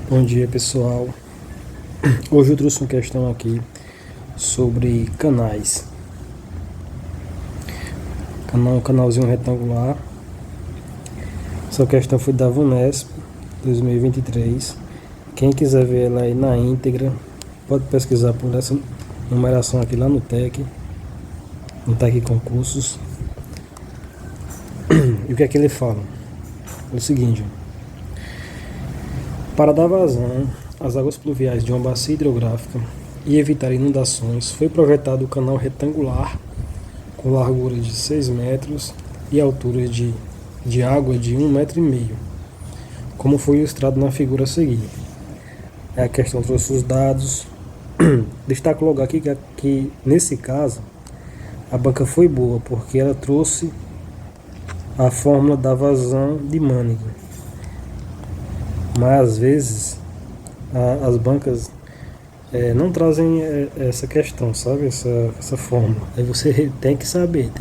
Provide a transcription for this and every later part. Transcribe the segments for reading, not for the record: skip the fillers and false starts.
Bom dia, pessoal. Hoje eu trouxe uma questão aqui sobre canais. Um canalzinho retangular. Essa questão foi da VUNESP 2023. Quem quiser ver ela aí na íntegra, pode pesquisar por essa numeração aqui lá no TEC Concursos. E o que é que ele fala? É o seguinte: para dar vazão às águas pluviais de uma bacia hidrográfica e evitar inundações, foi projetado o canal retangular com largura de 6 metros e altura de água de 1,5 m, como foi ilustrado na figura a seguir. A questão trouxe os dados. Destaco logo aqui que nesse caso a banca foi boa, porque ela trouxe a fórmula da vazão de Mannering. Mas às vezes as bancas não trazem essa questão, sabe? Essa fórmula. Aí você tem que saber,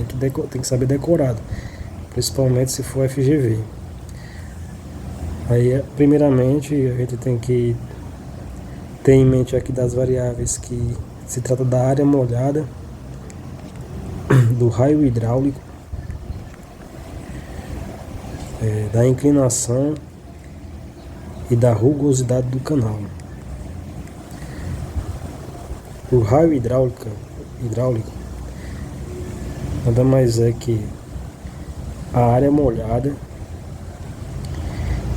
tem que saber decorado, principalmente se for FGV. Aí, primeiramente, a gente tem que ter em mente aqui das variáveis que se trata da área molhada, do raio hidráulico, da inclinação e da rugosidade do canal. O raio hidráulico nada mais é que a área molhada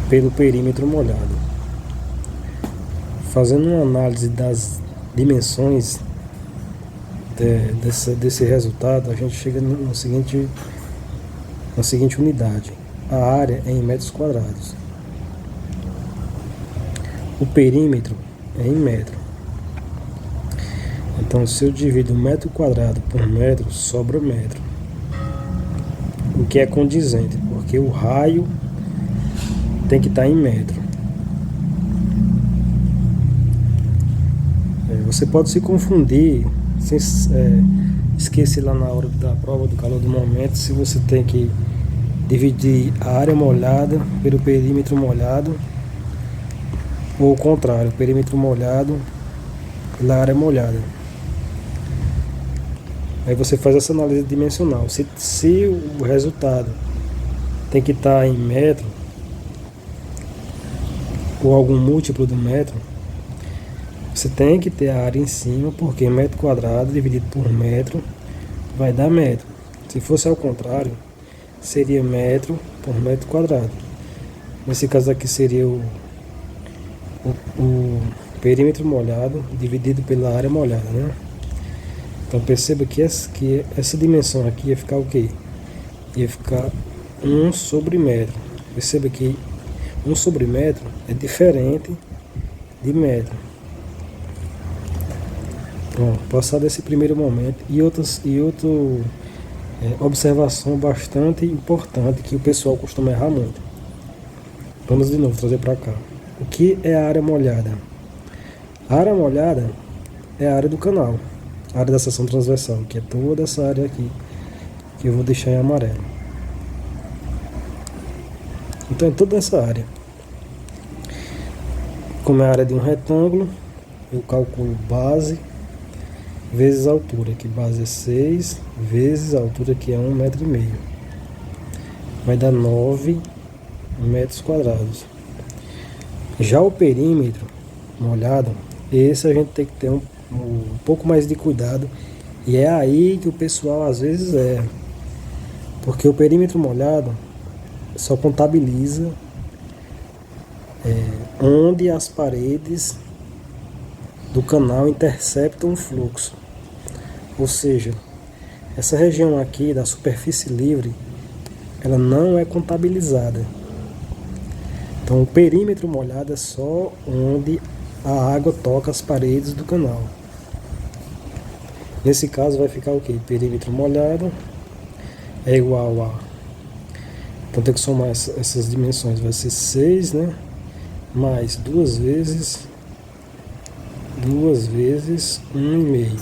pelo perímetro molhado. Fazendo uma análise das dimensões desse resultado, a gente chega na seguinte unidade. A área é em metros quadrados. O perímetro é em metro. Então, se eu divido metro quadrado por metro, sobra metro. O que é condizente, porque o raio tem que estar em metro. Você pode se confundir, esquecer lá na hora da prova, do calor do momento, se você tem que dividir a área molhada pelo perímetro molhado, ou o contrário, o perímetro molhado pela área molhada. Aí você faz essa análise dimensional. Se o resultado tem que estar em metro, ou algum múltiplo do metro, você tem que ter a área em cima, porque metro quadrado dividido por metro vai dar metro. Se fosse ao contrário, seria metro por metro quadrado. Nesse caso aqui seria o perímetro molhado dividido pela área molhada, né? Então perceba que essa dimensão aqui ia ficar o quê? Ia ficar 1 sobre metro. Perceba que 1 sobre metro é diferente de metro. Pronto, passado esse primeiro momento e outra observação bastante importante que o pessoal costuma errar muito. Vamos de novo trazer para cá. O que é a área molhada? A área molhada é a área do canal, a área da seção transversal, que é toda essa área aqui, que eu vou deixar em amarelo. Então é toda essa área. Como é a área de um retângulo, eu calculo base vezes a altura, que base é 6, vezes a altura, que é 1,5 m. Vai dar 9 metros quadrados. Já o perímetro molhado, esse a gente tem que ter um pouco mais de cuidado, e é aí que o pessoal às vezes porque o perímetro molhado só contabiliza onde as paredes do canal interceptam o fluxo, ou seja, essa região aqui da superfície livre, ela não é contabilizada. Então o perímetro molhado é só onde a água toca as paredes do canal. Nesse caso vai ficar o que? Perímetro molhado é igual a... Então tem que somar essas dimensões. Vai ser 6, né? Mais 2 vezes 1,5.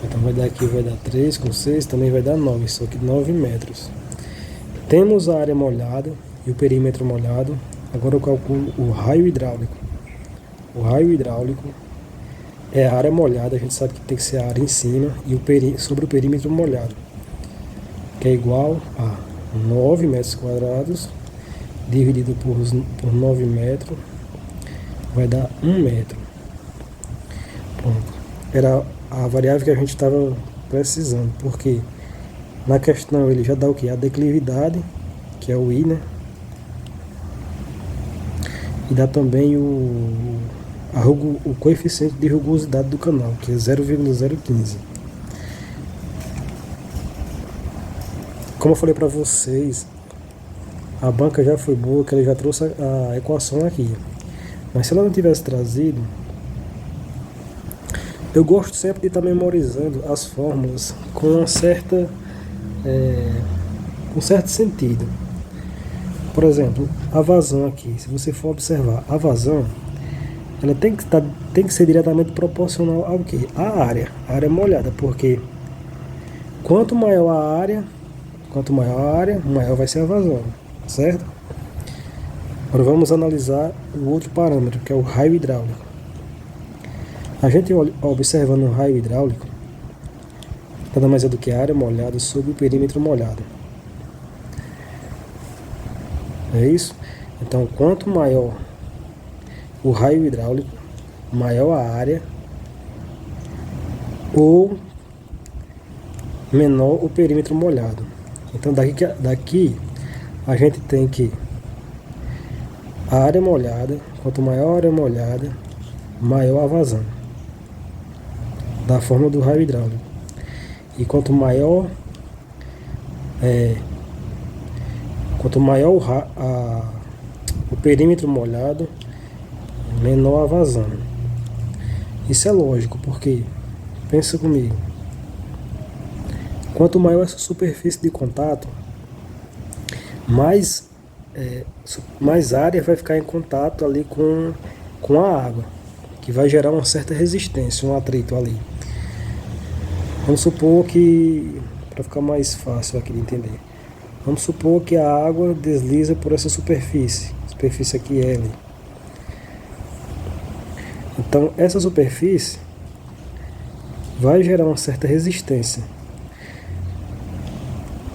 Então vai dar aqui, vai dar 3 com 6, também vai dar 9, só que 9 metros. Temos a área molhada e o perímetro molhado. Agora eu calculo o raio hidráulico. O raio hidráulico é a área molhada, a gente sabe que tem que ser a área em cima e sobre o perímetro molhado, que é igual a 9 metros quadrados dividido por 9 metros, vai dar 1 metro. Pronto. Era a variável que a gente estava precisando, porque na questão ele já dá o que? A declividade, que é o I, né? E dá também o coeficiente de rugosidade do canal, que é 0,015. Como eu falei para vocês, a banca já foi boa, que ela já trouxe a equação aqui. Mas se ela não tivesse trazido, eu gosto sempre de estar memorizando as fórmulas com uma certa, um certo sentido. Por exemplo, a vazão aqui, se você for observar, a vazão ela tem que ser diretamente proporcional ao quê? À área. A área molhada, porque quanto maior a área, maior vai ser a vazão, certo? Agora vamos analisar o outro parâmetro, que é o raio hidráulico. A gente observando o raio hidráulico, nada mais é do que a área molhada sobre o perímetro molhado. É isso? Então, quanto maior o raio hidráulico, maior a área, ou menor o perímetro molhado. Então, daqui a gente tem que a área molhada, quanto maior a área molhada, maior a vazão, da forma do raio hidráulico. E quanto maior o perímetro molhado, menor a vazão. Isso é lógico, porque pensa comigo, quanto maior essa superfície de contato, mais área vai ficar em contato ali com a água, que vai gerar uma certa resistência, um atrito ali. Vamos supor que, para ficar mais fácil aqui de entender, vamos supor que a água desliza por essa superfície aqui L. Então essa superfície vai gerar uma certa resistência.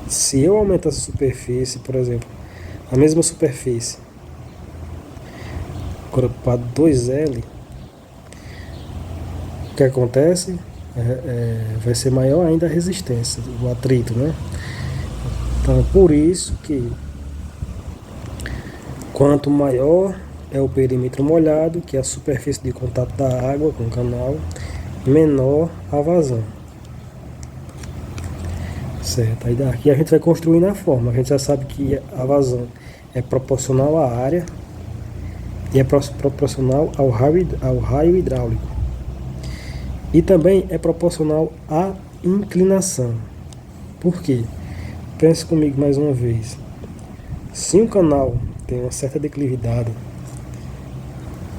Se eu aumentar essa superfície, por exemplo, a mesma superfície, agora para 2L, o que acontece? Vai ser maior ainda a resistência, o atrito, né? Então, por isso que quanto maior é o perímetro molhado, que é a superfície de contato da água com o canal, menor a vazão. Certo, aí daqui a gente vai construir na forma. A gente já sabe que a vazão é proporcional à área e é proporcional ao raio hidráulico. E também é proporcional à inclinação. Por quê? Pense comigo mais uma vez. Se um canal tem uma certa declividade,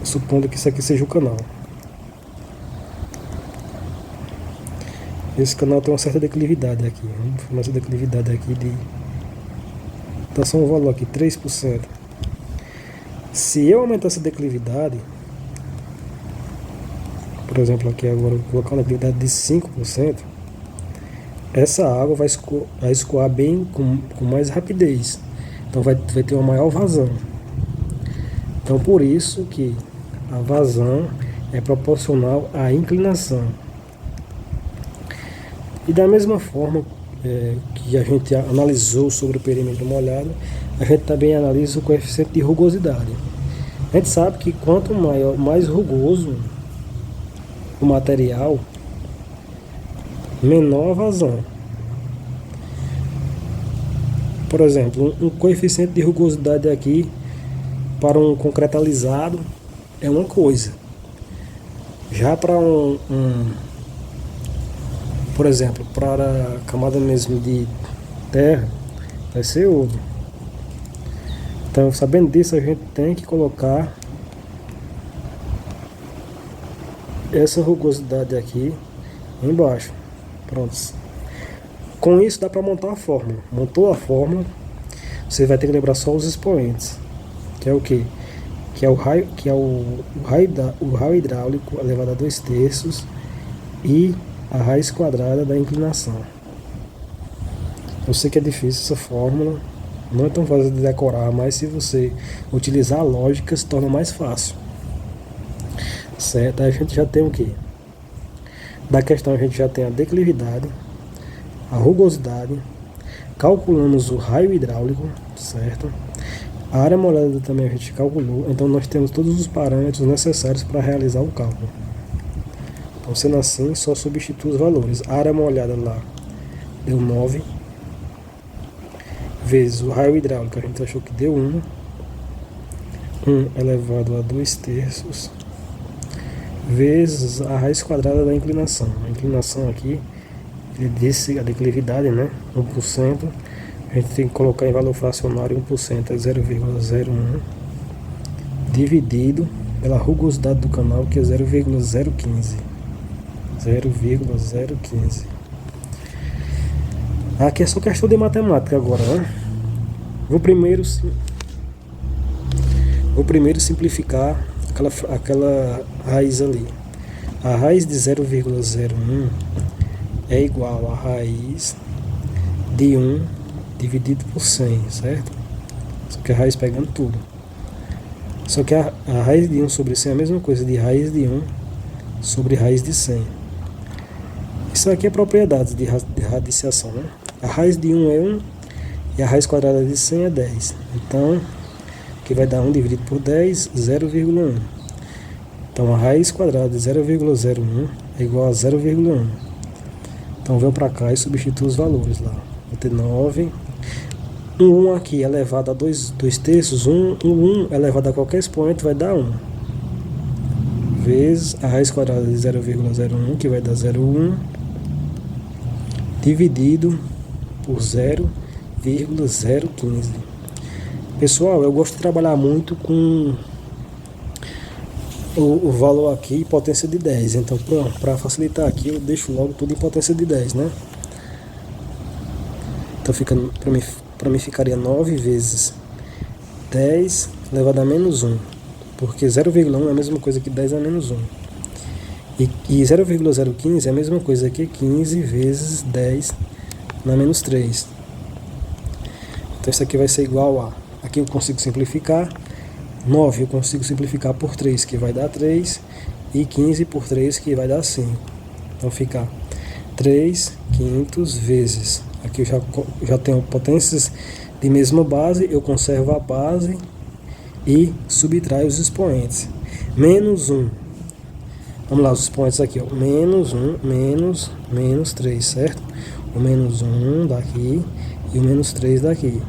supondo que isso aqui seja o canal. Esse canal tem uma certa declividade aqui. Vamos formar essa declividade aqui de... Então só um valor aqui, 3%. Se eu aumentar essa declividade, por exemplo, aqui agora eu vou colocar uma declividade de 5%, essa água vai escoar bem com mais rapidez. Então vai ter uma maior vazão. Então por isso que a vazão é proporcional à inclinação. E da mesma forma que a gente analisou sobre o perímetro molhado, a gente também analisa o coeficiente de rugosidade. A gente sabe que quanto mais rugoso o material, menor a vazão. Por exemplo, um coeficiente de rugosidade aqui para um concreto alisado é uma coisa. Já para por exemplo, para a camada mesmo de terra, vai ser outra. Então, sabendo disso, a gente tem que colocar essa rugosidade aqui embaixo. Pronto. Com isso dá para montar a fórmula. Montou a fórmula, você vai ter que lembrar só os expoentes. que é o quê? Que é o raio hidráulico elevado a 2/3 e a raiz quadrada da inclinação. Eu sei que é difícil essa fórmula, não é tão fácil de decorar, mas se você utilizar a lógica se torna mais fácil. Certo? Aí a gente já tem o quê? Da questão a gente já tem a declividade, a rugosidade, calculamos o raio hidráulico, certo? A área molhada também a gente calculou, então nós temos todos os parâmetros necessários para realizar o cálculo. Então, sendo assim, só substitui os valores. A área molhada lá deu 9, vezes o raio hidráulico, a gente achou que deu 1 elevado a 2/3, vezes a raiz quadrada da inclinação. A inclinação aqui, ele disse a declividade, né? 1%. A gente tem que colocar em valor fracionário. 1% é 0,01 dividido pela rugosidade do canal, que é 0,015. 0,015. Aqui é só questão de matemática agora, né? Vou primeiro simplificar aquela raiz ali. A raiz de 0,01 é igual a raiz de 1 dividido por 100, certo? Só que a raiz pegando tudo. Só que a raiz de 1 sobre 100 é a mesma coisa de raiz de 1 sobre raiz de 100. Isso aqui é propriedades de radiciação, né? A raiz de 1 é 1 e a raiz quadrada de 100 é 10. Então, que vai dar 1 dividido por 10, 0,1. Então, a raiz quadrada de 0,01 é igual a 0,1. Então, venho para cá e substituo os valores lá. Vou ter 9. 1 aqui elevado a 2/3. 1 elevado a qualquer expoente vai dar 1. Vezes a raiz quadrada de 0,01, que vai dar 0,1. Dividido por 0,015. Pessoal, eu gosto de trabalhar muito com o valor aqui, potência de 10. Então, para facilitar aqui, eu deixo logo tudo em potência de 10, né? Então, para mim ficaria 9 vezes 10 elevado a menos 1. Porque 0,1 é a mesma coisa que 10 a menos 1. E 0,015 é a mesma coisa que 15 vezes 10 na menos 3. Então, isso aqui vai ser igual a... Aqui eu consigo simplificar. 9 eu consigo simplificar por 3, que vai dar 3. E 15 por 3, que vai dar 5. Então fica 3 quintos vezes. Aqui eu já tenho potências de mesma base. Eu conservo a base e subtraio os expoentes. Menos 1. Vamos lá, os expoentes aqui. Ó. Menos 1, menos 3, certo? O menos 1 daqui e o menos 3 daqui.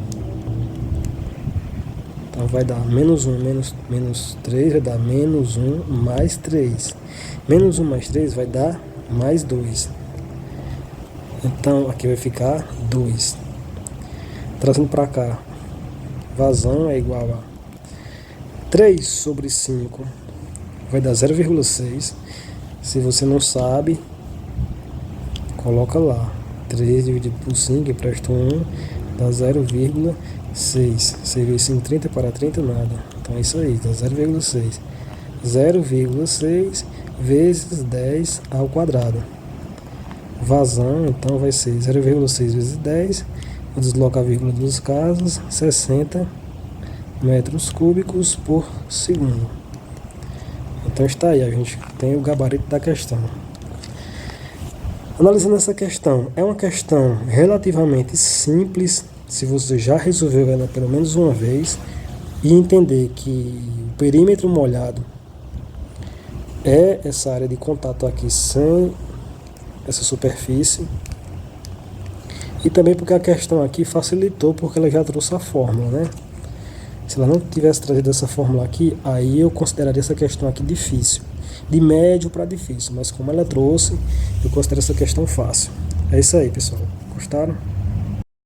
Então vai dar menos 1 menos 3 vai dar menos 1 mais 3. Menos 1 mais 3 vai dar mais 2. Então aqui vai ficar 2. Trazendo para cá, vazão é igual a 3 sobre 5 vai dar 0,6. Se você não sabe, coloca lá. 3 dividido por 5, empresta 1, dá 0,6. 6 vezes 5, 30 para 30, nada. Então é isso aí, dá 0,6. 0,6 vezes 10 ao quadrado. Vazão, então vai ser 0,6 vezes 10. Vou deslocar a vírgula dos casos, 60 metros cúbicos por segundo. Então está aí, a gente tem o gabarito da questão. Analisando essa questão, é uma questão relativamente simples, se você já resolveu ela pelo menos uma vez, e entender que o perímetro molhado é essa área de contato aqui sem essa superfície, e também porque a questão aqui facilitou, porque ela já trouxe a fórmula, né? Se ela não tivesse trazido essa fórmula aqui, aí eu consideraria essa questão aqui difícil, de médio para difícil, mas como ela trouxe, eu considero essa questão fácil. É isso aí, pessoal. Gostaram?